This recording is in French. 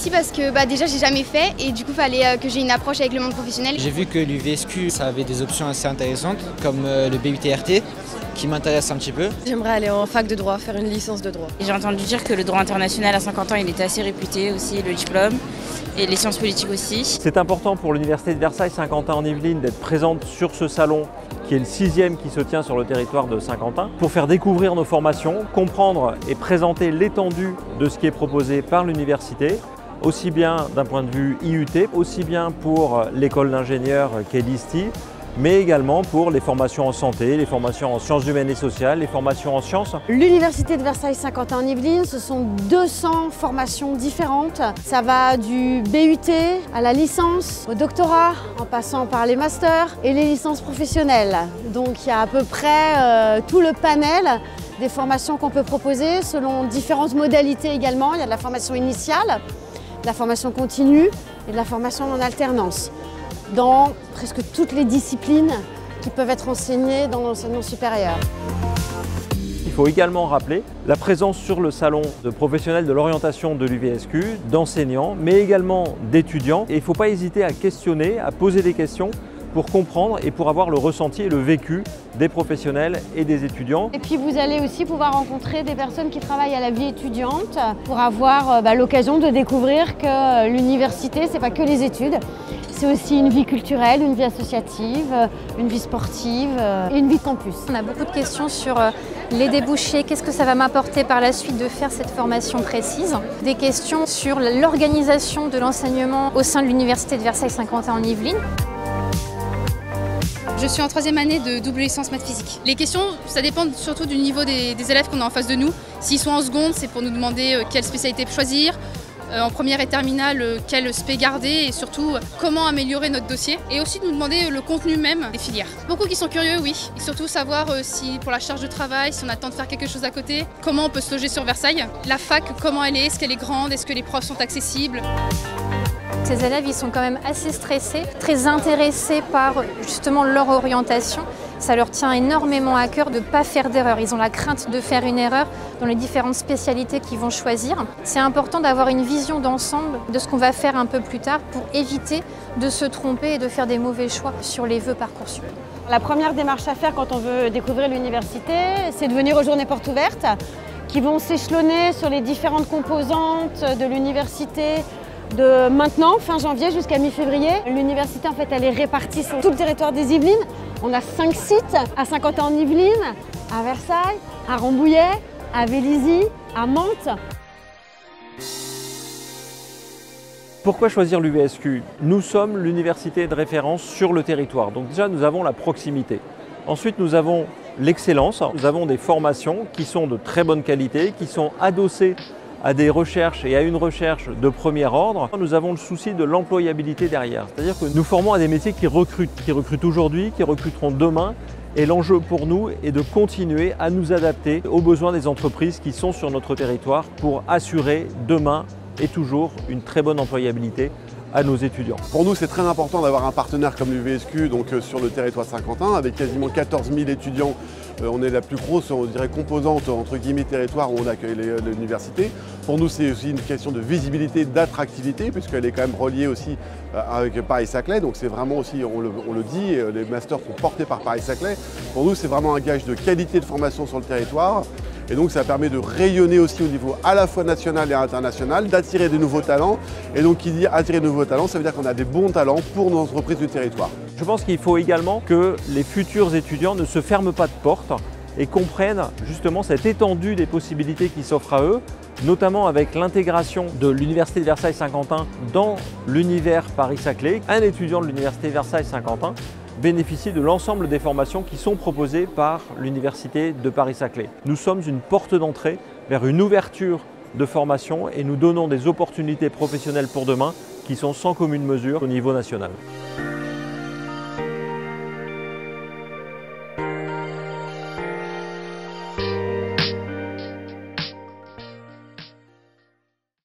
ici parce que déjà j'ai jamais fait et du coup il fallait que j'ai une approche avec le monde professionnel. J'ai vu que l'UVSQ ça avait des options assez intéressantes comme le BUT-RT qui m'intéresse un petit peu. J'aimerais aller en fac de droit, faire une licence de droit. J'ai entendu dire que le droit international à 50 ans il était assez réputé aussi, le diplôme, et les sciences politiques aussi. C'est important pour l'Université de Versailles Saint-Quentin en Yvelines d'être présente sur ce salon qui est le 6e qui se tient sur le territoire de Saint-Quentin pour faire découvrir nos formations, comprendre et présenter l'étendue de ce qui est proposé par l'université, aussi bien d'un point de vue IUT, aussi bien pour l'école d'ingénieurs qu'est l'ISTI, mais également pour les formations en santé, les formations en sciences humaines et sociales, les formations en sciences. L'Université de Versailles Saint-Quentin en Yvelines, ce sont 200 formations différentes. Ça va du BUT à la licence, au doctorat, en passant par les masters et les licences professionnelles. Donc il y a à peu près tout le panel des formations qu'on peut proposer selon différentes modalités également. Il y a de la formation initiale, de la formation continue et de la formation en alternance, dans presque toutes les disciplines qui peuvent être enseignées dans l'enseignement supérieur. Il faut également rappeler la présence sur le salon de professionnels de l'orientation de l'UVSQ, d'enseignants, mais également d'étudiants. Et il ne faut pas hésiter à questionner, à poser des questions pour comprendre et pour avoir le ressenti et le vécu des professionnels et des étudiants. Et puis vous allez aussi pouvoir rencontrer des personnes qui travaillent à la vie étudiante pour avoir l'occasion de découvrir que l'université, c'est pas que les études, c'est aussi une vie culturelle, une vie associative, une vie sportive et une vie de campus. On a beaucoup de questions sur les débouchés, qu'est-ce que ça va m'apporter par la suite de faire cette formation précise. Des questions sur l'organisation de l'enseignement au sein de l'Université de Versailles Saint-Quentin en Yvelines. Je suis en 3e année de double licence maths physique. Les questions, ça dépend surtout du niveau des élèves qu'on a en face de nous. S'ils sont en seconde, c'est pour nous demander quelle spécialité choisir. En première et terminale, quel spé garder et surtout comment améliorer notre dossier. Et aussi de nous demander le contenu même des filières. Beaucoup qui sont curieux, oui. Et surtout savoir si pour la charge de travail, si on attend de faire quelque chose à côté, comment on peut se loger sur Versailles. La fac, comment elle est-ce qu'elle est grande, est-ce que les profs sont accessibles. Ces élèves, ils sont quand même assez stressés, très intéressés par justement leur orientation. Ça leur tient énormément à cœur de ne pas faire d'erreur. Ils ont la crainte de faire une erreur dans les différentes spécialités qu'ils vont choisir. C'est important d'avoir une vision d'ensemble de ce qu'on va faire un peu plus tard pour éviter de se tromper et de faire des mauvais choix sur les vœux Parcoursup. La première démarche à faire quand on veut découvrir l'université, c'est de venir aux journées portes ouvertes qui vont s'échelonner sur les différentes composantes de l'université. De maintenant, fin janvier jusqu'à mi-février, l'université en fait elle est répartie sur tout le territoire des Yvelines. On a 5 sites à Saint-Quentin en Yvelines, à Versailles, à Rambouillet, à Vélizy, à Mantes. Pourquoi choisir l'UVSQ? Nous sommes l'université de référence sur le territoire. Donc déjà nous avons la proximité. Ensuite nous avons l'excellence. Nous avons des formations qui sont de très bonne qualité, qui sont adossées à des recherches et à une recherche de premier ordre. Nous avons le souci de l'employabilité derrière. C'est-à-dire que nous formons à des métiers qui recrutent aujourd'hui, qui recruteront demain. Et l'enjeu pour nous est de continuer à nous adapter aux besoins des entreprises qui sont sur notre territoire pour assurer demain et toujours une très bonne employabilité à nos étudiants. Pour nous, c'est très important d'avoir un partenaire comme l'UVSQ sur le territoire de Saint-Quentin, avec quasiment 14 000 étudiants. On est la plus grosse, on dirait, composante entre guillemets territoire où on accueille l'université. Pour nous, c'est aussi une question de visibilité, d'attractivité, puisqu'elle est quand même reliée aussi avec Paris-Saclay. Donc c'est vraiment aussi, on le dit, les masters sont portés par Paris-Saclay. Pour nous, c'est vraiment un gage de qualité de formation sur le territoire. Et donc ça permet de rayonner aussi au niveau à la fois national et international, d'attirer de nouveaux talents. Et donc qui dit attirer de nouveaux talents, ça veut dire qu'on a des bons talents pour nos entreprises du territoire. Je pense qu'il faut également que les futurs étudiants ne se ferment pas de porte et comprennent justement cette étendue des possibilités qui s'offrent à eux, notamment avec l'intégration de l'Université de Versailles Saint-Quentin dans l'univers Paris-Saclay. Un étudiant de l'Université Versailles Saint-Quentin bénéficie de l'ensemble des formations qui sont proposées par l'Université de Paris-Saclay. Nous sommes une porte d'entrée vers une ouverture de formation et nous donnons des opportunités professionnelles pour demain qui sont sans commune mesure au niveau national.